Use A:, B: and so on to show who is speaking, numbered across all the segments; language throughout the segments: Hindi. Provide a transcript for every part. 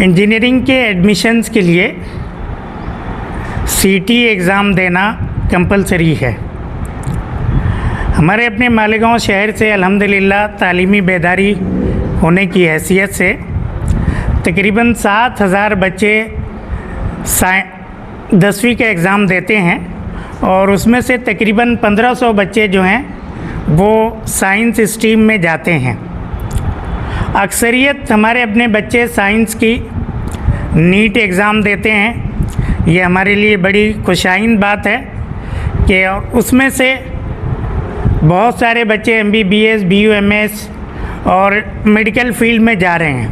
A: इंजीनियरिंग के एडमिशन्स के लिए सीटी एग्ज़ाम देना कंपलसरी है। हमारे अपने मालेगांव शहर से अल्हम्दुलिल्लाह तालीमी बेदारी होने की हैसियत से तकरीबन 7,000 बच्चे 10वीं का एग्ज़ाम देते हैं और उसमें से तकरीबन 1,500 बच्चे जो हैं वो साइंस स्ट्रीम में जाते हैं। अक्सरियत हमारे अपने बच्चे साइंस की नीट एग्ज़ाम देते हैं। ये हमारे लिए बड़ी खुशाइन बात है कि उसमें से बहुत सारे बच्चे MBBS, BUMS और मेडिकल फील्ड में जा रहे हैं।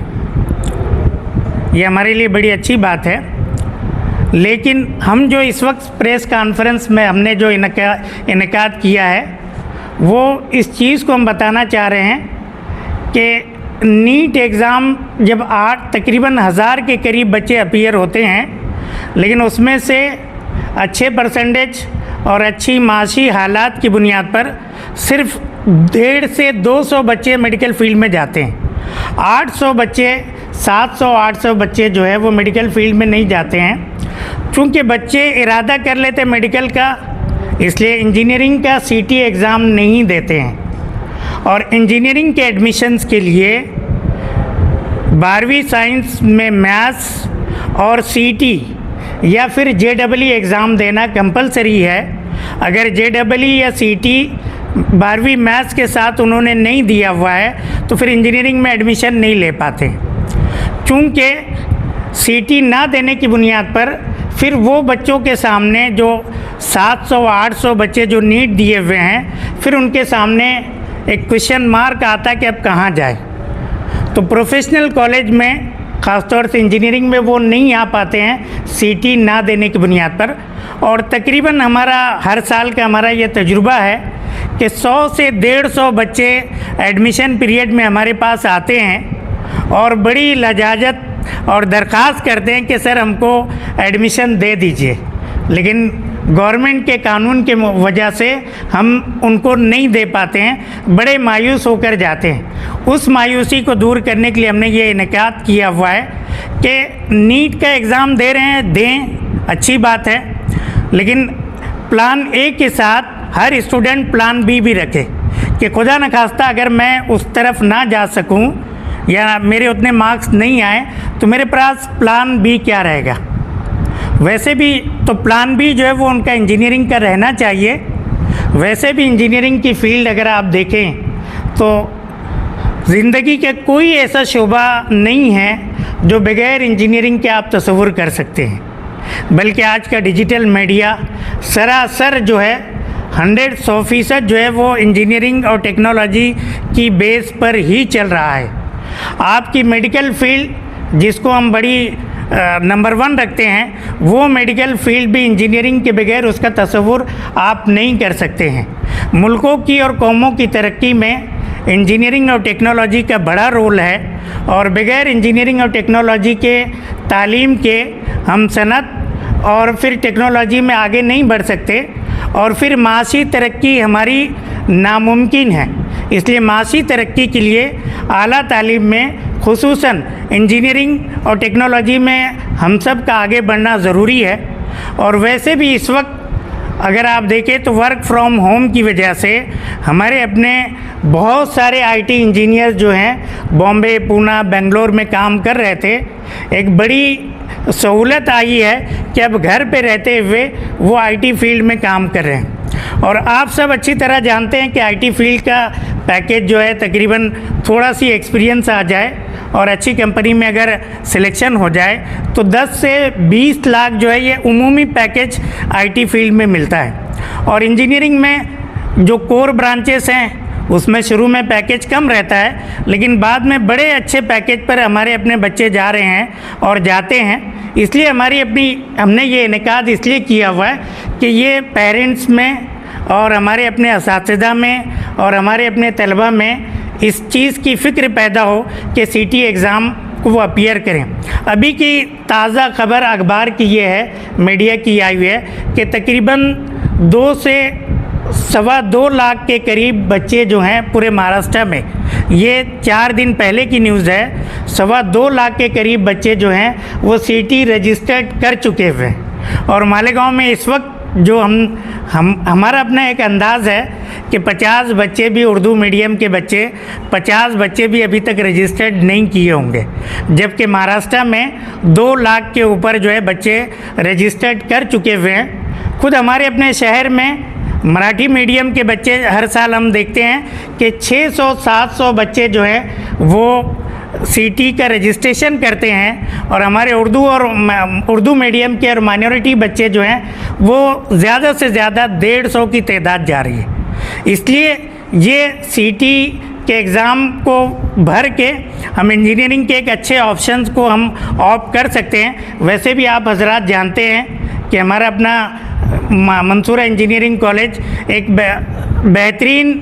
A: ये हमारे लिए बड़ी अच्छी बात है। लेकिन हम जो इस वक्त प्रेस कॉन्फ्रेंस में हमने जो इनकाद किया है वो इस चीज़ को हम बताना चाह रहे हैं कि नीट एग्ज़ाम जब तकरीबन 1000 के करीब बच्चे अपीयर होते हैं, लेकिन उसमें से अच्छे परसेंटेज और अच्छी माशी हालात की बुनियाद पर सिर्फ 150 से 200 बच्चे मेडिकल फील्ड में जाते हैं। 800 बच्चे 700-800 बच्चे जो है वो मेडिकल फील्ड में नहीं जाते हैं। चूँकि बच्चे इरादा कर लेते मेडिकल का, इसलिए इंजीनियरिंग का सीटी एग्ज़ाम नहीं देते हैं। और इंजीनियरिंग के एडमिशन्स के लिए 12वीं साइंस में मैथ्स और सीटी या फिर JEE एग्ज़ाम देना कंपलसरी है। अगर JEE या सीटी 12वीं मैथ्स के साथ उन्होंने नहीं दिया हुआ है तो फिर इंजीनियरिंग में एडमिशन नहीं ले पाते। चूँकि सीटी ना देने की बुनियाद पर फिर वो बच्चों के सामने जो 700-800 बच्चे जो नीट दिए हुए हैं, फिर उनके सामने एक क्वेश्चन मार्क आता कि अब कहाँ जाए। तो प्रोफेशनल कॉलेज में ख़ासतौर से इंजीनियरिंग में वो नहीं आ पाते हैं सीटी ना देने की बुनियाद पर। और तकरीबन हमारा हर साल का हमारा ये तजुर्बा है कि 100 से 150 बच्चे एडमिशन पीरियड में हमारे पास आते हैं और बड़ी लजाजत और दरख्वास्त करते हैं कि सर हमको एडमिशन दे दीजिए, लेकिन गवर्नमेंट के कानून के वजह से हम उनको नहीं दे पाते हैं, बड़े मायूस होकर जाते हैं। उस मायूसी को दूर करने के लिए हमने ये इनकाद किया हुआ है कि नीट का एग्ज़ाम दे रहे हैं, दें, अच्छी बात है, लेकिन प्लान A के साथ हर स्टूडेंट प्लान B भी रखे कि खुदा न खास्ता अगर मैं उस तरफ ना जा सकूं या मेरे उतने मार्क्स नहीं आए तो मेरे पास प्लान B क्या रहेगा। वैसे भी तो प्लान B जो है वो उनका इंजीनियरिंग का रहना चाहिए। वैसे भी इंजीनियरिंग की फील्ड अगर आप देखें तो ज़िंदगी के कोई ऐसा शोबा नहीं है जो बग़ैर इंजीनियरिंग के आप तस्वुर कर सकते हैं। बल्कि आज का डिजिटल मीडिया सरासर जो है 100% जो है वो इंजीनियरिंग और टेक्नोलॉजी की बेस पर ही चल रहा है। आपकी मेडिकल फील्ड जिसको हम बड़ी नंबर 1 रखते हैं, वो मेडिकल फील्ड भी इंजीनियरिंग के बगैर उसका तस्वुर आप नहीं कर सकते हैं। मुल्कों की और कौमों की तरक्की में इंजीनियरिंग और टेक्नोलॉजी का बड़ा रोल है और बगैर इंजीनियरिंग और टेक्नोलॉजी के तालीम के हम सनत और फिर टेक्नोलॉजी में आगे नहीं बढ़ सकते और फिर माशी तरक्की हमारी नामुमकिन है। इसलिए माशी तरक्की के लिए आला तालीम में खुसूसन इंजीनियरिंग और टेक्नोलॉजी में हम सब का आगे बढ़ना ज़रूरी है। और वैसे भी इस वक्त अगर आप देखें तो वर्क फ्रॉम होम की वजह से हमारे अपने बहुत सारे IT इंजीनियर जो हैं बॉम्बे, पूना, बेंगलोर में काम कर रहे थे। एक बड़ी सहूलत आई है कि अब घर पे रहते हुए वो IT फील्ड में काम कर रहे हैं। और आप सब अच्छी तरह जानते हैं कि IT फील्ड का पैकेज जो है तकरीबन थोड़ा सी एक्सपीरियंस आ जाए और अच्छी कंपनी में अगर सिलेक्शन हो जाए तो 10 से 20 लाख जो है ये उमूमी पैकेज IT फील्ड में मिलता है। और इंजीनियरिंग में जो कोर ब्रांचेस हैं उसमें शुरू में पैकेज कम रहता है, लेकिन बाद में बड़े अच्छे पैकेज पर हमारे अपने बच्चे जा रहे हैं और जाते हैं। इसलिए हमने ये इनकाद इसलिए किया हुआ है कि ये पेरेंट्स में और हमारे अपने असातिज़ा में और हमारे अपने तलबा में इस चीज़ की फ़िक्र पैदा हो कि सीटी एग्ज़ाम को वो अपीयर करें। अभी की ताज़ा खबर अखबार की ये है, मीडिया की आई हुई है कि तकरीबन 2 से 2.25 लाख के करीब बच्चे जो हैं पूरे महाराष्ट्र में, ये 4 दिन पहले की न्यूज़ है, 2.25 लाख के करीब बच्चे जो हैं वो सीटी रजिस्टर्ड कर चुके हुए हैं। और मालेगांव में इस वक्त जो हमारा अपना एक अंदाज़ है कि 50 बच्चे भी उर्दू मीडियम के बच्चे, 50 बच्चे भी अभी तक रजिस्टर्ड नहीं किए होंगे, जबकि महाराष्ट्र में 2 लाख के ऊपर जो है बच्चे रजिस्टर्ड कर चुके हुए हैं। खुद हमारे अपने शहर में मराठी मीडियम के बच्चे हर साल हम देखते हैं कि 600-700 बच्चे जो हैं वो सीटी का रजिस्ट्रेशन करते हैं, और हमारे उर्दू मीडियम के और माइनॉरिटी बच्चे जो हैं वो ज़्यादा से ज़्यादा 150 की तादाद जा रही है। इसलिए ये सीटी के एग्ज़ाम को भर के हम इंजीनियरिंग के एक अच्छे ऑप्शंस को हम ऑप्ट कर सकते हैं। वैसे भी आप हजरात जानते हैं कि हमारा अपना मंसूरा इंजीनियरिंग कॉलेज एक बेहतरीन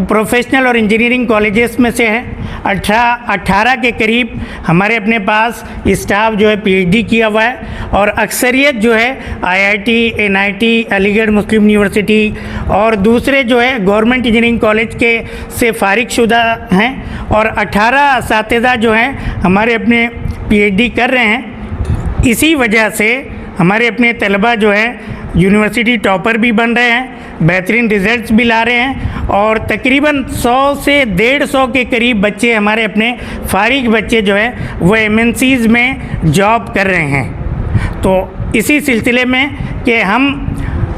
A: प्रोफेशनल और इंजीनियरिंग कॉलेजेस में से है। 18 के करीब हमारे अपने पास स्टाफ जो है पीएचडी किया हुआ है, और अक्सरियत जो है आईआईटी, एनआईटी, अलीगढ़ मुस्लिम यूनिवर्सिटी और दूसरे जो है गवर्नमेंट इंजीनियरिंग कॉलेज के से फारिगशुदा हैं, और 18 असातिज़ा जो हैं हमारे अपने पीएचडी कर रहे हैं। इसी वजह से हमारे अपने तलबा जो है यूनिवर्सिटी टॉपर भी बन रहे हैं, बेहतरीन रिजल्ट्स भी ला रहे हैं, और तकरीबन 100 से 150 के करीब बच्चे हमारे अपने फारिग बच्चे जो है वो एमएनसीज़ में जॉब कर रहे हैं। तो इसी सिलसिले में कि हम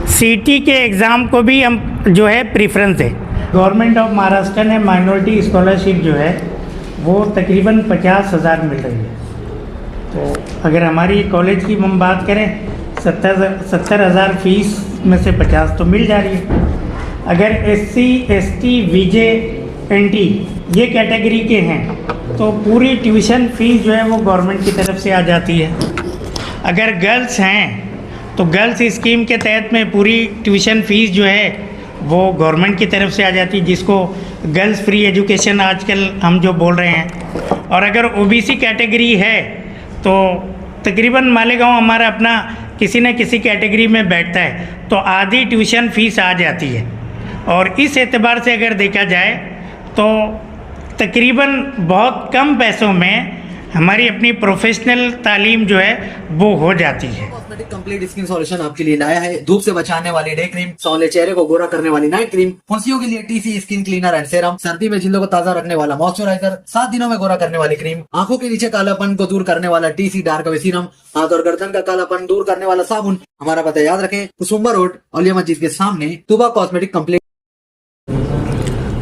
A: सीटी के एग्ज़ाम को भी हम जो है प्रेफरेंस दें। गवर्नमेंट ऑफ महाराष्ट्र ने माइनॉरिटी स्कॉलरशिप जो है वो तकरीबन 50,000 मिल रही है। तो अगर हमारी कॉलेज की हम बात करें 70,000 फीस में से 50 तो मिल जा रही है। अगर एससी, एसटी, वीजे, एनटी ये कैटेगरी के हैं तो पूरी ट्यूशन फीस जो है वो गवर्नमेंट की तरफ से आ जाती है। अगर गर्ल्स हैं तो गर्ल्स स्कीम के तहत में पूरी ट्यूशन फीस जो है वो गवर्नमेंट की तरफ से आ जाती है, जिसको गर्ल्स फ्री एजुकेशन आजकल हम जो बोल रहे हैं। और अगर ओबीसी कैटेगरी है तो तकरीबन मालेगांव हमारा अपना किसी न किसी कैटेगरी में बैठता है, तो आधी ट्यूशन फीस आ जाती है। और इस एतबार से अगर देखा जाए तो तकरीबन बहुत कम पैसों में हमारी अपनी प्रोफेशनल तालीम जो है वो हो जाती है।
B: कॉस्मेटिक कंप्लीट स्किन सॉल्यूशन आपके लिए लाया है धूप से बचाने वाली डे क्रीम, सौंले चेहरे को गोरा करने वाली नाइट क्रीम, फुंसियों के लिए TC skin cleaner and serum, सर्दी में जिल्दों को ताजा रखने वाला मॉइस्चराइजर, 7 दिनों में गोरा करने वाली क्रीम, आंखों के नीचे कालापन को दूर करने वाला टीसी डार्क वे सीरम, हाथ और गर्दन का कालापन दूर करने वाला साबुन। हमारा पता याद रखें, कुसुम्बा रोड, औलिया मस्जिद के सामने, तुबा कॉस्मेटिक कंप्लीट।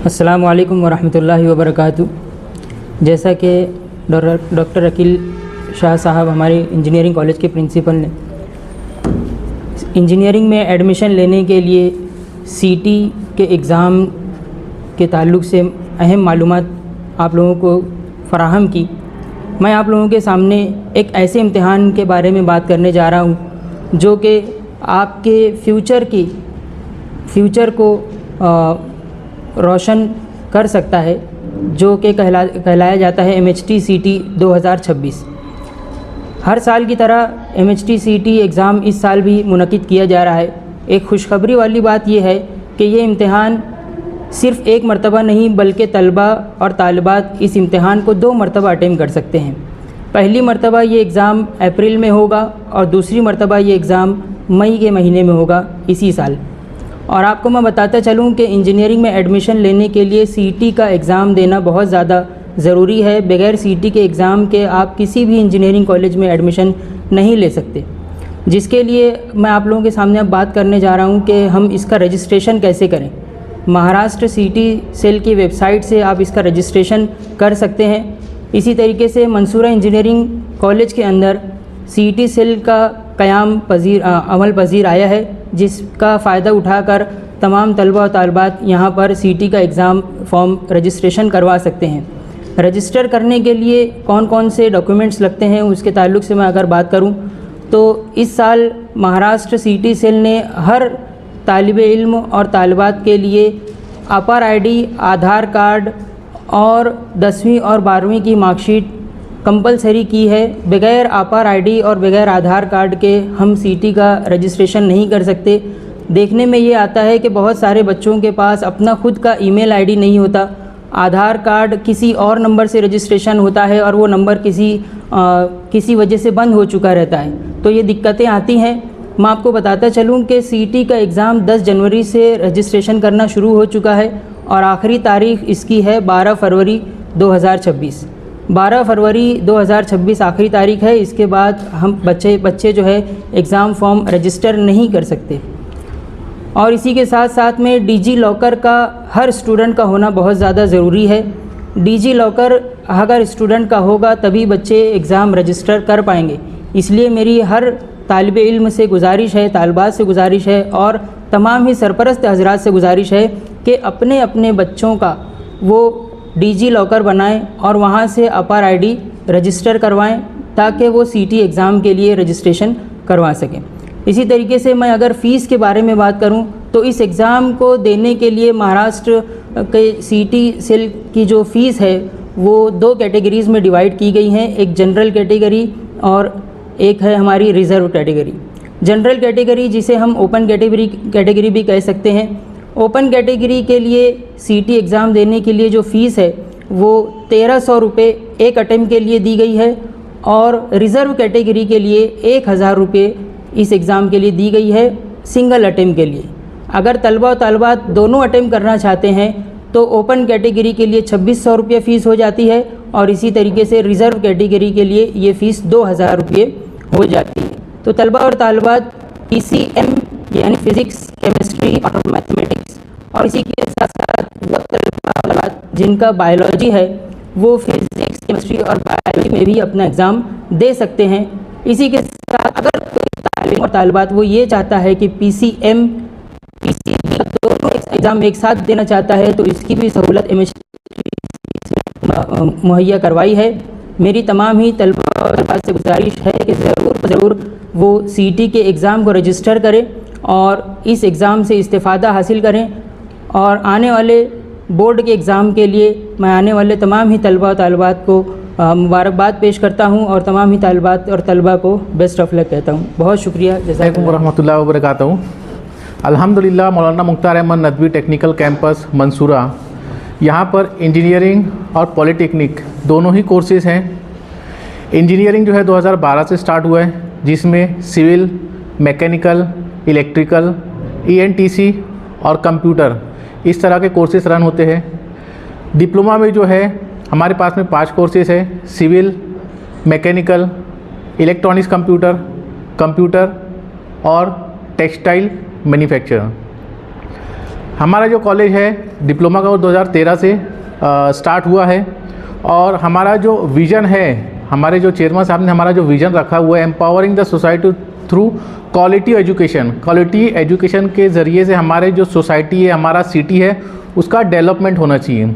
C: अस्सलाम वालेकुम वरहमतुल्लाहि वबरकातुहू। जैसा कि डॉक्टर अकील शाह साहब हमारे इंजीनियरिंग कॉलेज के प्रिंसिपल ने इंजीनियरिंग में एडमिशन लेने के लिए सीटी के एग्ज़ाम के ताल्लुक़ से अहम मालूमात आप लोगों को फ़राहम की, मैं आप लोगों के सामने एक ऐसे इम्तिहान के बारे में बात करने जा रहा हूँ जो कि आपके फ्यूचर को रोशन कर सकता है, जो कि कहलाया जाता है MHT CT 2026। हर साल की तरह MHT CT एग्ज़ाम इस साल भी मुनक़िद किया जा रहा है। एक खुशखबरी वाली बात यह है कि ये इम्तिहान सिर्फ़ एक मरतबा नहीं बल्कि तलबा और तालिबात इस इम्तिहान को 2 मरतबा अटेम्प्ट कर सकते हैं। पहली मरतबा ये एग्ज़ाम अप्रैल में होगा और दूसरी मरतबा ये एग्ज़ाम मई के महीने में होगा इसी साल। और आपको मैं बताता चलूँ कि इंजीनियरिंग में एडमिशन लेने के लिए सीटी का एग्ज़ाम देना बहुत ज़्यादा ज़रूरी है। बग़ैर सीटी के एग्ज़ाम के आप किसी भी इंजीनियरिंग कॉलेज में एडमिशन नहीं ले सकते, जिसके लिए मैं आप लोगों के सामने अब बात करने जा रहा हूँ कि हम इसका रजिस्ट्रेशन कैसे करें। महाराष्ट्र सीटी सेल की वेबसाइट से आप इसका रजिस्ट्रेशन कर सकते हैं। इसी तरीके से मंसूरा इंजीनियरिंग कॉलेज के अंदर सीटी सेल का अमल पजीर आया है, जिसका फ़ायदा उठाकर तमाम तलबा और तालिबात यहाँ पर सीटी का एग्ज़ाम फॉर्म रजिस्ट्रेशन करवा सकते हैं। रजिस्टर करने के लिए कौन कौन से डॉक्यूमेंट्स लगते हैं उसके ताल्लुक़ से मैं अगर बात करूँ तो इस साल महाराष्ट्र सीटी सेल ने हर तालिब इल्म और तालिबात के लिए अपर आईडी, आधार कार्ड और 10वीं और 12वीं की मार्कशीट कंपलसरी की है। बग़ैर अपर आईडी और बग़ैर आधार कार्ड के हम सीटी का रजिस्ट्रेशन नहीं कर सकते। देखने में ये आता है कि बहुत सारे बच्चों के पास अपना खुद का ईमेल आईडी नहीं होता, आधार कार्ड किसी और नंबर से रजिस्ट्रेशन होता है और वो नंबर किसी वजह से बंद हो चुका रहता है, तो ये दिक्कतें आती हैं। मैं आपको बताता चलूँ कि सीईटी का एग्ज़ाम 10 जनवरी से रजिस्ट्रेशन करना शुरू हो चुका है और आखिरी तारीख इसकी है 12 फरवरी 2026। 12 फरवरी 2026 आखिरी तारीख है। इसके बाद हम बच्चे जो है एग्ज़ाम फॉर्म रजिस्टर नहीं कर सकते। और इसी के साथ साथ में डिजी लॉकर का हर स्टूडेंट का होना बहुत ज़्यादा ज़रूरी है। डिजी लॉकर अगर स्टूडेंट का होगा तभी बच्चे एग्ज़ाम रजिस्टर कर पाएंगे। इसलिए मेरी हर तालिब इल्म से गुजारिश है, तालिबात से गुजारिश है और तमाम ही सरपरस्त हजरात से गुजारिश है कि अपने अपने बच्चों का वो डिजी लॉकर बनाएं और वहाँ से अपर आईडी रजिस्टर करवाएं ताकि वो सीटी एग्ज़ाम के लिए रजिस्ट्रेशन करवा सकें। इसी तरीके से मैं अगर फ़ीस के बारे में बात करूं तो इस एग्ज़ाम को देने के लिए महाराष्ट्र के सीटी सेल की जो फ़ीस है वो 2 कैटेगरीज़ में डिवाइड की गई हैं, एक जनरल कैटेगरी और एक है हमारी रिज़र्व कैटेगरी। जनरल कैटेगरी जिसे हम ओपन कैटेगरी भी कह सकते हैं। ओपन कैटेगरी के लिए सीटी एग्ज़ाम देने के लिए जो फ़ीस है वो 1300 रुपये एक अटेम्प्ट के लिए दी गई है और रिज़र्व कैटेगरी के लिए 1000 रुपये इस एग्ज़ाम के लिए दी गई है सिंगल अटेम्प्ट के लिए। अगर तलबा और तालिबात दोनों अटेम्प्ट करना चाहते हैं तो ओपन कैटेगरी के लिए 2600 रुपये फ़ीस हो जाती है और इसी तरीके से रिज़र्व कैटेगरी के लिए ये फ़ीस 2000 रुपये हो जाती है। तो तलबा और तालिबात PCM यानी फ़िज़िक्स, केमिस्ट्री और मैथमेटिक्स और इसी के साथ साथ वो तलबात जिनका बायोलॉजी है वो फ़िज़िक्स, केमिस्ट्री और बायोलॉजी में भी अपना एग्ज़ाम दे सकते हैं। इसी के साथ अगर कोई तालिब और तालिबात वो ये चाहता है कि PCM, PCB दोनों एग्ज़ाम एक साथ देना चाहता है तो इसकी भी सहूलत MHT मुहैया करवाई है। मेरी तमाम ही तलबा और तालिबात से गुजारिश है कि ज़रूर वो सीटी के एग्ज़ाम को रजिस्टर करें और इस एग्ज़ाम से इस्तिफ़ादा हासिल करें और आने वाले बोर्ड के एग्ज़ाम के लिए मैं आने वाले तमाम ही तलबा और तालिबात को मुबारकबाद पेश करता हूं और तमाम ही तालिबात और तलबा को बेस्ट ऑफ लक कहता हूं। बहुत शुक्रिया।
D: जज़ाकुमुल्लाह रहमतुल्लाहि व बरकातहू। अल्हम्दुलिल्लाह मौलाना मुख्तार अहमद नदवी टेक्निकल कैंपस मंसूरा, यहाँ पर इंजीनियरिंग और पॉलिटेक्निक दोनों ही कोर्सेज़ हैं। इंजीनियरिंग जो है 2012 से स्टार्ट हुआ है जिसमें सिविल, मैकेनिकल, इलेक्ट्रिकल, ENTC और कंप्यूटर इस तरह के कोर्सेज़ रन होते हैं। डिप्लोमा में जो है हमारे पास में 5 कोर्सेज़ है, सिविल, मैकेनिकल, इलेक्ट्रॉनिक्स कंप्यूटर और टेक्सटाइल मैन्युफैक्चर। हमारा जो कॉलेज है डिप्लोमा का वो 2013 से स्टार्ट हुआ है और हमारा जो विज़न है, हमारे जो चेयरमैन साहब ने हमारा जो विज़न रखा हुआ है, empowering the society through quality education. Quality education के ज़रिए से हमारे जो सोसाइटी है, हमारा सिटी है, उसका डेवलपमेंट होना चाहिए।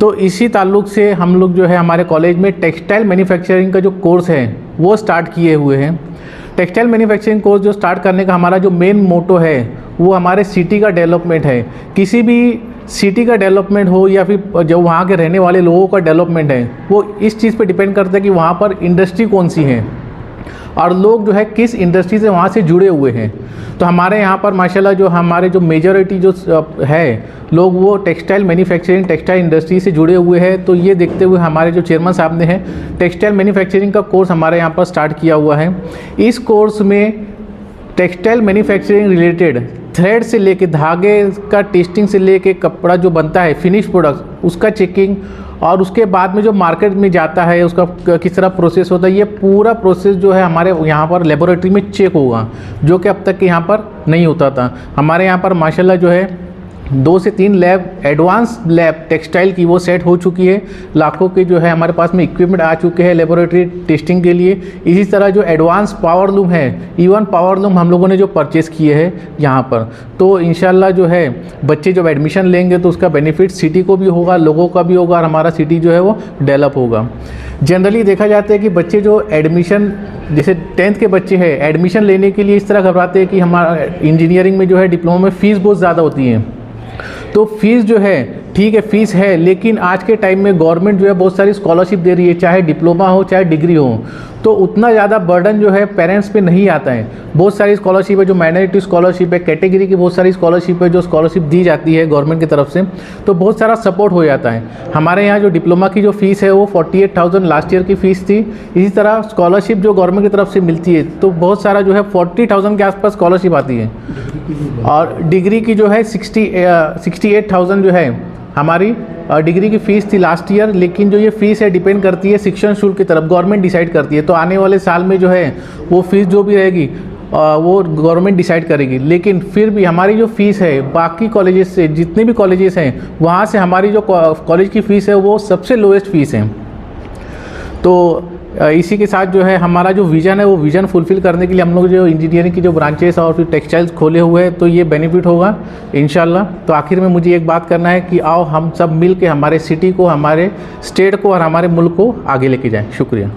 D: तो इसी ताल्लुक़ से हम लोग जो है हमारे कॉलेज में टेक्सटाइल मैन्युफैक्चरिंग का जो कोर्स है वो स्टार्ट किए हुए हैं। टेक्सटाइल मैन्युफैक्चरिंग कोर्स जो स्टार्ट करने का हमारा जो मेन मोटो है वो हमारे सिटी का डेवलपमेंट है। किसी भी सिटी का डेवलपमेंट हो या फिर जो वहाँ के रहने वाले लोगों का डेवलपमेंट है वो इस चीज़ पे डिपेंड करता है कि वहाँ पर इंडस्ट्री कौन सी है और लोग जो है किस इंडस्ट्री से वहाँ से जुड़े हुए हैं। तो हमारे यहाँ पर माशाल्लाह जो हमारे जो मेजॉरिटी जो है लोग वो टेक्सटाइल मैन्युफैक्चरिंग, टेक्सटाइल इंडस्ट्री से जुड़े हुए हैं। तो ये देखते हुए हमारे जो चेयरमैन साहब ने है टेक्सटाइल मैन्युफैक्चरिंग का कोर्स हमारे यहाँ पर स्टार्ट किया हुआ है। इस कोर्स में टेक्सटाइल मैन्युफैक्चरिंग रिलेटेड थ्रेड से लेके धागे का टेस्टिंग से लेके कपड़ा जो बनता है फिनिश प्रोडक्ट उसका चेकिंग और उसके बाद में जो मार्केट में जाता है उसका किस तरह प्रोसेस होता है, ये पूरा प्रोसेस जो है हमारे यहाँ पर लेबोरेटरी में चेक होगा, जो कि अब तक के यहाँ पर नहीं होता था। हमारे यहाँ पर माशाल्लाह जो है 2 से 3 लैब, एडवांस लैब टेक्सटाइल की वो सेट हो चुकी है। लाखों के जो है हमारे पास में इक्विपमेंट आ चुके हैं लेबोरेटरी टेस्टिंग के लिए। इसी तरह जो एडवांस पावर लूम है, इवन पावर लूम हम लोगों ने जो परचेज़ किए हैं यहाँ पर। तो इंशाल्लाह जो है बच्चे जब एडमिशन लेंगे तो उसका बेनिफिट सिटी को भी होगा, लोगों का भी होगा और हमारा सिटी जो है वो डेवलप होगा। जनरली देखा जाता है कि बच्चे जो एडमिशन, जैसे 10th के बच्चे हैं, एडमिशन लेने के लिए इस तरह घबराते हैं कि हमारा इंजीनियरिंग में जो है डिप्लोमा में फ़ीस बहुत ज़्यादा होती है। तो फीस जो है ठीक है फीस है, लेकिन आज के टाइम में गवर्नमेंट जो है बहुत सारी स्कॉलरशिप दे रही है, चाहे डिप्लोमा हो चाहे डिग्री हो, तो उतना ज़्यादा बर्डन जो है पेरेंट्स पे नहीं आता है। बहुत सारी स्कॉलरशिप है, जो माइनॉरिटी स्कॉलरशिप है, कैटेगरी की बहुत सारी स्कॉलरशिप है जो स्कॉलरशिप दी जाती है गवर्नमेंट की तरफ से, तो बहुत सारा सपोर्ट हो जाता है। हमारे यहाँ जो डिप्लोमा की जो फ़ीस है वो 48,000 लास्ट ईयर की फ़ीस थी। इसी तरह स्कॉलरशिप जो गवर्नमेंट की तरफ से मिलती है तो बहुत सारा जो है 40,000 के आसपास स्कॉलरशिप आती है, और डिग्री की जो है 68,000 जो है हमारी डिग्री की फ़ीस थी लास्ट ईयर। लेकिन जो ये फ़ीस है डिपेंड करती है शिक्षण शुल्क की तरफ, गवर्नमेंट डिसाइड करती है। तो आने वाले साल में जो है वो फ़ीस जो भी रहेगी वो गवर्नमेंट डिसाइड करेगी। लेकिन फिर भी हमारी जो फ़ीस है बाकी कॉलेजेस से, जितने भी कॉलेजेस हैं वहाँ से हमारी जो कॉलेज की फ़ीस है वो सबसे लोएस्ट फ़ीस है। तो इसी के साथ जो है हमारा जो विज़न है वो विज़न फुलफ़िल करने के लिए हम लोग जो इंजीनियरिंग की जो ब्रांचेस और फिर टेक्सटाइल्स खोले हुए हैं, तो ये बेनिफिट होगा इंशाल्लाह। तो आखिर में मुझे एक बात करना है कि आओ हम सब मिल के हमारे सिटी को, हमारे स्टेट को और हमारे मुल्क को आगे लेके जाएं। शुक्रिया।